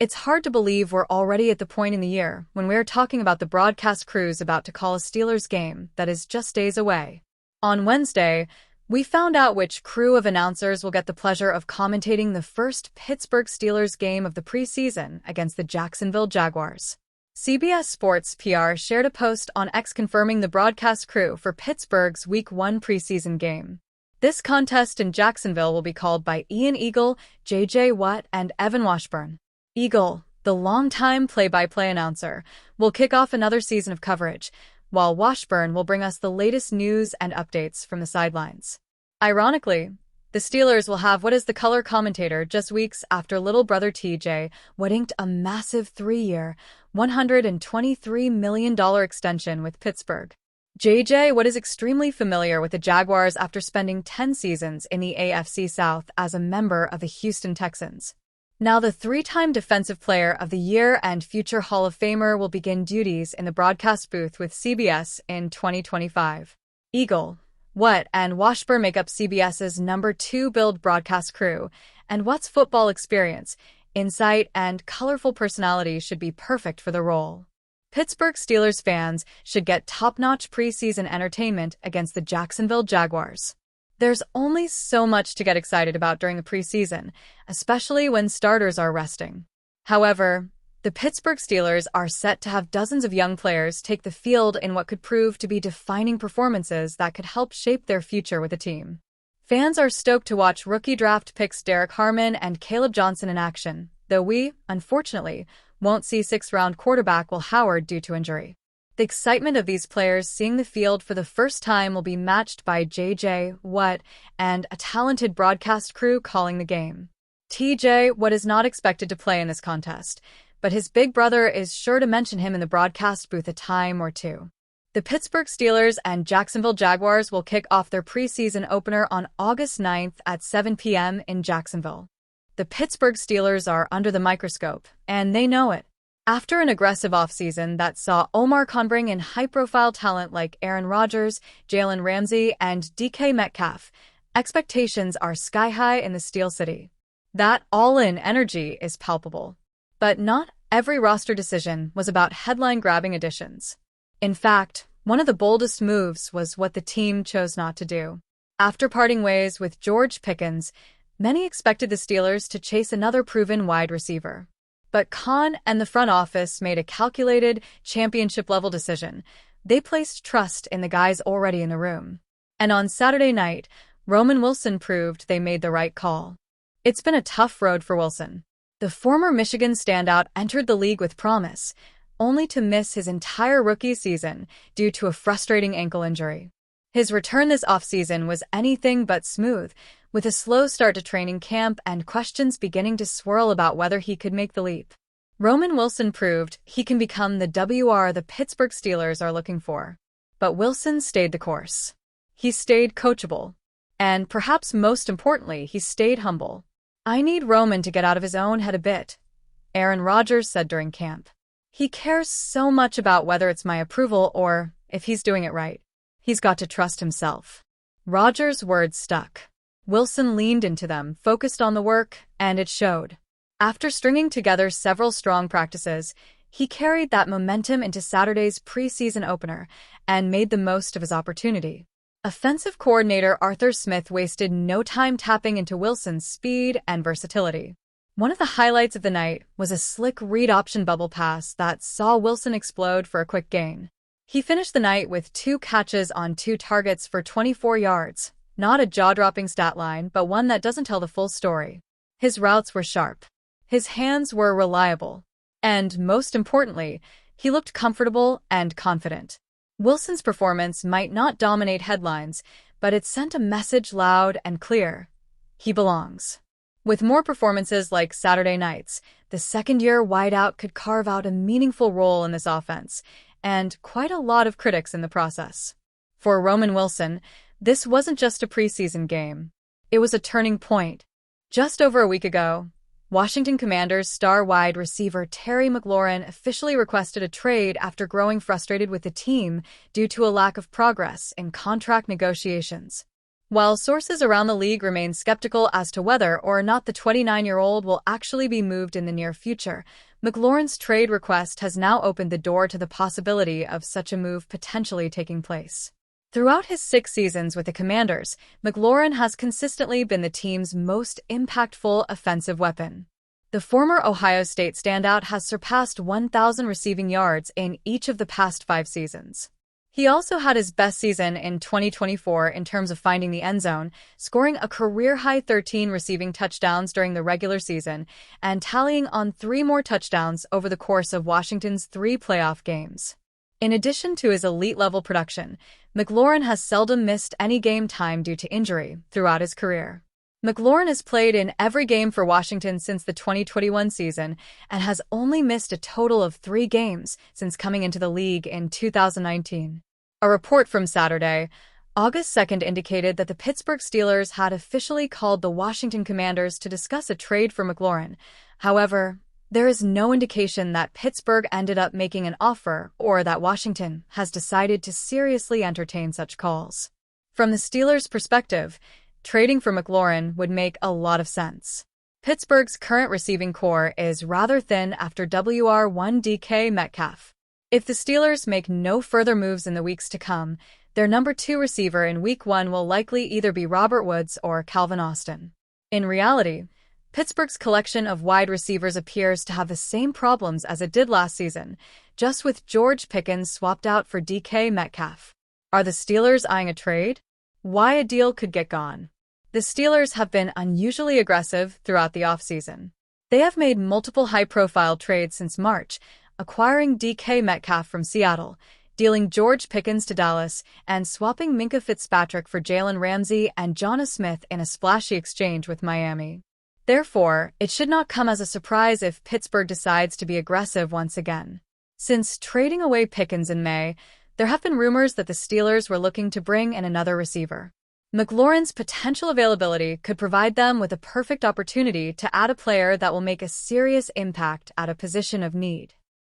It's hard to believe we're already at the point in the year when we're talking about the broadcast crews about to call a Steelers game that is just days away. On Wednesday, we found out which crew of announcers will get the pleasure of commentating the first Pittsburgh Steelers game of the preseason against the Jacksonville Jaguars. CBS Sports PR shared a post on X confirming the broadcast crew for Pittsburgh's Week 1 preseason game. This contest in Jacksonville will be called by Ian Eagle, J.J. Watt, and Evan Washburn. Eagle, the longtime play-by-play announcer, will kick off another season of coverage, while Washburn will bring us the latest news and updates from the sidelines. Ironically, the Steelers will have what is the color commentator just weeks after little brother TJ Watt inked a massive 3-year, $123 million extension with Pittsburgh. J.J. Watt is extremely familiar with the Jaguars after spending 10 seasons in the AFC South as a member of the Houston Texans. Now the 3-time Defensive Player of the Year and future Hall of Famer will begin duties in the broadcast booth with CBS in 2025. Eagle, Watt, and Washburn make up CBS's number 2 billed broadcast crew, and Watt's football experience, insight, and colorful personality should be perfect for the role. Pittsburgh Steelers fans should get top-notch preseason entertainment against the Jacksonville Jaguars. There's only so much to get excited about during the preseason, especially when starters are resting. However, the Pittsburgh Steelers are set to have dozens of young players take the field in what could prove to be defining performances that could help shape their future with the team. Fans are stoked to watch rookie draft picks Derek Harmon and Caleb Johnson in action, though we, unfortunately, won't see 6th-round quarterback Will Howard due to injury. The excitement of these players seeing the field for the first time will be matched by J.J. Watt and a talented broadcast crew calling the game. T.J. Watt is not expected to play in this contest, but his big brother is sure to mention him in the broadcast booth a time or two. The Pittsburgh Steelers and Jacksonville Jaguars will kick off their preseason opener on August 9th at 7 p.m. in Jacksonville. The Pittsburgh Steelers are under the microscope, and they know it. After an aggressive offseason that saw Omar Khan bring in high-profile talent like Aaron Rodgers, Jalen Ramsey, and DK Metcalf, expectations are sky-high in the Steel City. That all-in energy is palpable. But not every roster decision was about headline-grabbing additions. In fact, one of the boldest moves was what the team chose not to do. After parting ways with George Pickens, many expected the Steelers to chase another proven wide receiver. But Khan and the front office made a calculated, championship-level decision. They placed trust in the guys already in the room. And on Saturday night, Roman Wilson proved they made the right call. It's been a tough road for Wilson. The former Michigan standout entered the league with promise, only to miss his entire rookie season due to a frustrating ankle injury. His return this offseason was anything but smooth, with a slow start to training camp and questions beginning to swirl about whether he could make the leap. Roman Wilson proved he can become the WR the Pittsburgh Steelers are looking for. But Wilson stayed the course. He stayed coachable. And perhaps most importantly, he stayed humble. "I need Roman to get out of his own head a bit," Aaron Rodgers said during camp. "He cares so much about whether it's my approval or if he's doing it right. He's got to trust himself." Rodgers' words stuck. Wilson leaned into them, focused on the work, and it showed. After stringing together several strong practices, he carried that momentum into Saturday's preseason opener and made the most of his opportunity. Offensive coordinator Arthur Smith wasted no time tapping into Wilson's speed and versatility. One of the highlights of the night was a slick read option bubble pass that saw Wilson explode for a quick gain. He finished the night with 2 catches on 2 targets for 24 yards. Not a jaw-dropping stat line, but one that doesn't tell the full story. His routes were sharp. His hands were reliable. And, most importantly, he looked comfortable and confident. Wilson's performance might not dominate headlines, but it sent a message loud and clear. He belongs. With more performances like Saturday night's, the second-year wideout could carve out a meaningful role in this offense, and quite a lot of critics in the process. For Roman Wilson, this wasn't just a preseason game. It was a turning point. Just over a week ago, Washington Commanders star wide receiver Terry McLaurin officially requested a trade after growing frustrated with the team due to a lack of progress in contract negotiations. While sources around the league remain skeptical as to whether or not the 29-year-old will actually be moved in the near future, Mclaurin's trade request has now opened the door to the possibility of such a move potentially taking place. Throughout his 6 seasons with the Commanders, Mclaurin has consistently been the team's most impactful offensive weapon. The former Ohio State standout has surpassed 1,000 receiving yards in each of the past 5 seasons. He also had his best season in 2024 in terms of finding the end zone, scoring a career-high 13 receiving touchdowns during the regular season and tallying on 3 more touchdowns over the course of Washington's 3 playoff games. In addition to his elite-level production, Mclaurin has seldom missed any game time due to injury throughout his career. Mclaurin has played in every game for Washington since the 2021 season and has only missed a total of 3 games since coming into the league in 2019. A report from Saturday, August 2nd indicated that the Pittsburgh Steelers had officially called the Washington Commanders to discuss a trade for Mclaurin. However, there is no indication that Pittsburgh ended up making an offer or that Washington has decided to seriously entertain such calls. From the Steelers' perspective, trading for Mclaurin would make a lot of sense. Pittsburgh's current receiving core is rather thin after WR1 DK Metcalf. If the Steelers make no further moves in the weeks to come, their number 2 receiver in Week 1 will likely either be Robert Woods or Calvin Austin. In reality, Pittsburgh's collection of wide receivers appears to have the same problems as it did last season, just with George Pickens swapped out for DK Metcalf. Are the Steelers eyeing a trade? Why a deal could get gone? The Steelers have been unusually aggressive throughout the offseason. They have made multiple high-profile trades since March, acquiring DK Metcalf from Seattle, dealing George Pickens to Dallas, and swapping Minkah Fitzpatrick for Jalen Ramsey and Jonnu Smith in a splashy exchange with Miami. Therefore, it should not come as a surprise if Pittsburgh decides to be aggressive once again. Since trading away Pickens in May, there have been rumors that the Steelers were looking to bring in another receiver. Mclaurin's potential availability could provide them with a perfect opportunity to add a player that will make a serious impact at a position of need.